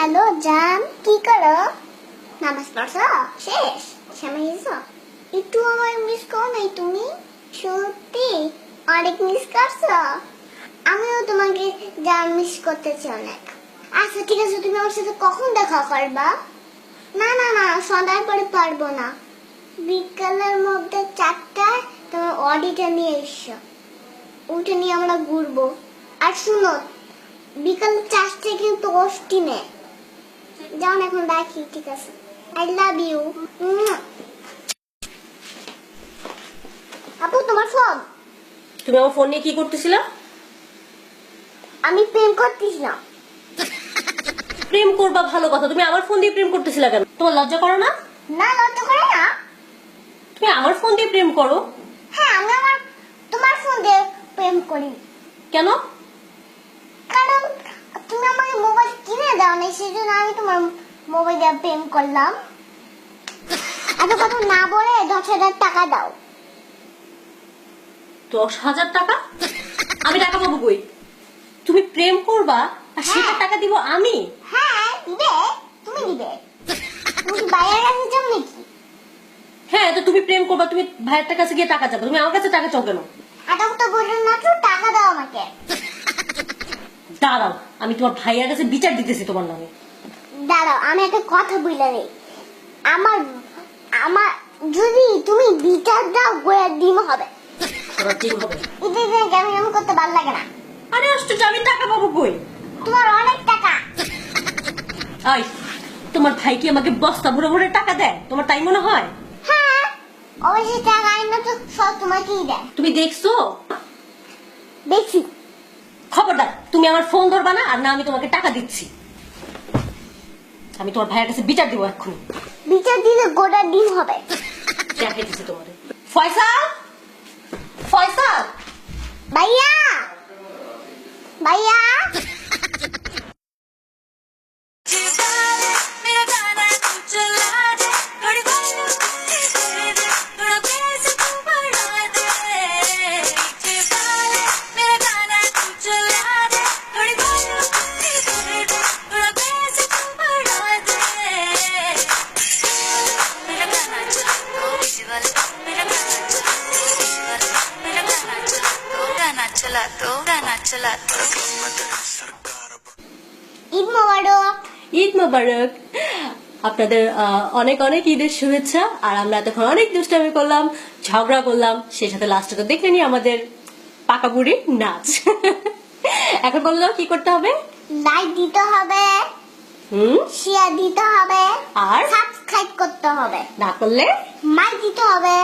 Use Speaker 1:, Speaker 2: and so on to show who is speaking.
Speaker 1: Hello জান, কি করো? নামাজ পড়ছো? শেষ সময় হয়েছো? একটু আমার মিস করো নাই তুমি? সত্যি অনেক মিস করছো। আমিও তোমাকে জান মিস করতেছি অনেক। আচ্ছা ঠিক আছে, তুমি আমার সাথে কখন দেখা করবা? না না না, সন্ধ্যার পরে পারবো না। বিকালের মধ্যে 4টায় তোমার অডিটা নিয়ে এসো। ওটা নিয়ে আমরা ঘুরবো। আর শুনো, বিকাল 4টায় কিন্তু অষ্টিনে যাও না, এখন রাখি। ঠিক আছে, আই লাভ ইউ। আপু তোমার ফোন।
Speaker 2: তুমি আমার ফোন নিয়ে কি করতেছিলা?
Speaker 1: আমি প্রেম করতেছিলাম।
Speaker 2: প্রেম করবা ভালো কথা, তুমি আমার ফোন দিয়ে প্রেম করতেছিলা কেন? তোমার লজ্জা করো না?
Speaker 1: না, লজ্জা করে না।
Speaker 2: তুমি আমার ফোন দিয়ে প্রেম করো?
Speaker 1: হ্যাঁ, আমি তোমার ফোন দিয়ে প্রেম করি।
Speaker 2: কেন?
Speaker 1: কারণ তুমি আমাকে মোবাইল কিনে দাও না, সেই জন্য আমি তোমার মোবাইল দিয়ে প্রেম করলাম। এত কথা না বলে 10,000 টাকা দাও।
Speaker 2: 10,000 টাকা? আমি টাকা পাবো কই? তুমি প্রেম করবা আর সেটা টাকা দিব আমি?
Speaker 1: হ্যাঁ দিবে, তুমি দিবে। তুমি কি বাইরের কাছে যাও নাকি?
Speaker 2: হ্যাঁ, তো তুমি প্রেম করবা, তুমি ভাইয়ের কাছে গিয়ে টাকা চাবো, তুমি আমার কাছে টাকা চাও কেন?
Speaker 1: এটা তো বললেন না, তো টাকা দাও আমাকে।
Speaker 2: দাঁড়াও, আমি তোমার ভাইয়ের কাছে বিচার দিতেছি তোমার নামে।
Speaker 1: দাঁড়াও, আমি একটা কথা বলে নেই। আমার আমার যদি তুমি বিচার দাও, গোয়ার ডিম হবে।
Speaker 2: তোমার ঠিক হবে।
Speaker 1: এটা দিয়ে কেমন কেমন করতে ভালো লাগে না।
Speaker 2: আরে আশ্চর্য, আমি টাকা পাবো কই?
Speaker 1: তোমার অনেক টাকা।
Speaker 2: আই, তোমার ভাই কি আমাকে বস্তা ভরে ভরে টাকা দেয়? তোমার তাই মনে হয়?
Speaker 1: হ্যাঁ, অবশ্যই টাকা আইন তো সব তোমাকেই দেয়।
Speaker 2: তুমি দেখছো?
Speaker 1: দেখছি।
Speaker 2: খবরদার, তুমি আমার ফোন ধরবা না, আর না আমি তোমাকে টাকা দিচ্ছি। আমি তোমার ভাইয়ের কাছে বিচার দিব এক্ষুনি।
Speaker 1: বিচার দিলে গোটা ডিম হবে।
Speaker 2: দেখাই দিচ্ছি তোমাদের। ফয়সাল, ফয়সাল,
Speaker 1: ভাইয়া, ভাইয়া। ঈদ মোবারক।
Speaker 2: ঈদ মোবারক। আপনাদের অনেক অনেক ঈদের শুভেচ্ছা। আর আমরা এতক্ষণ অনেক দুষ্টামি করলাম, ঝগড়া করলাম, সেই সাথে লাস্টে তো দেখলেনি আমাদের পাকা বুড়ি নাচ। এখন বললো কি করতে হবে?
Speaker 1: লাইক দিতে হবে, শেয়ার দিতে হবে,
Speaker 2: আর
Speaker 1: সাবস্ক্রাইব করতে হবে।
Speaker 2: না করলে
Speaker 1: মাই দিতে হবে।